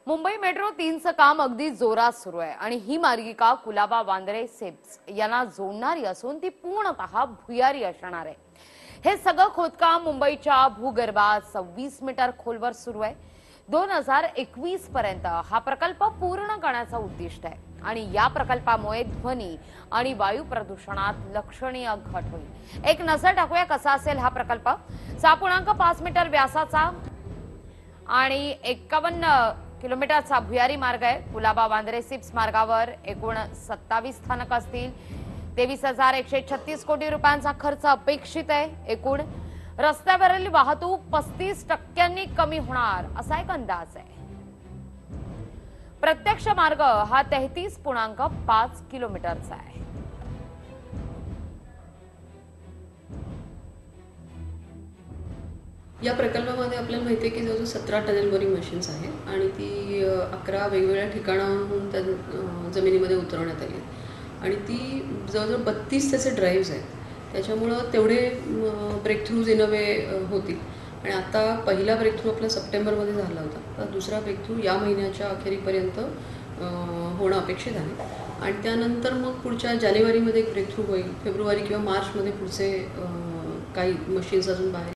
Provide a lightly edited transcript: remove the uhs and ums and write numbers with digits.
Mumbai metro 3चं काम अगदी जोरात सुरू आहे आणि ही मार्गिका कुलाबा वांद्रे सेप्स यांना जोडणारी असून ती पूर्णतः भुयारी असणार आहे। हे सगळं खोदकाम मुंबईच्या भूगर्भात 26 मीटर खोलवर सुरू आहे। 2021 पर्यंत हा प्रकल्प पूर्ण करण्याचं उद्दिष्ट आहे आणि या प्रकल्पामुळे ध्वनी आणि वायू प्रदूषणात लक्षणीय घट होईल। एक नजर टाकूया कसा असेल हा प्रकल्प। 6.5 मीटर व्यासाचा आणि 51 किलोमीटरचा भुयारी मार्ग आहे। कुलाबा वांद्रे सिप्स मार्गावर एकूण 27 स्थानक असतील। 23,136 कोटी रुपयांचा खर्च अपेक्षित आहे। एकूण रस्त्यावरील वाहतूक 35% कमी होणार असा एक अंदाज आहे। प्रत्यक्ष मार्ग हा 33.5 किलोमीटरचा आहे। या प्रकल्पामध्ये आपल्याला माहिती आहे की जवळजवळ 17 टनेल बोरिंग मशीन्स आहेत आणि ती 11 वेगवेगळ्या ठिकाणाहून त्या जमिनीमध्ये उतरवण्यात आली आहे आणि ती जवळजवळ 32 त्याचे ड्राईव्हज आहेत। त्याच्यामुळं तेवढे ब्रेक थ्रूज इन अ वे होतील आणि आता पहिला ब्रेक थ्रू आपला सप्टेंबरमध्ये झाला होता, तर दुसरा ब्रेक थ्रू या महिन्याच्या अखेरीपर्यंत होणं अपेक्षित आहे आणि त्यानंतर मग पुढच्या जानेवारीमध्ये एक ब्रेक थ्रू होईल। फेब्रुवारी किंवा मार्चमध्ये पुढचे काही मशीन्स अजून बाहेर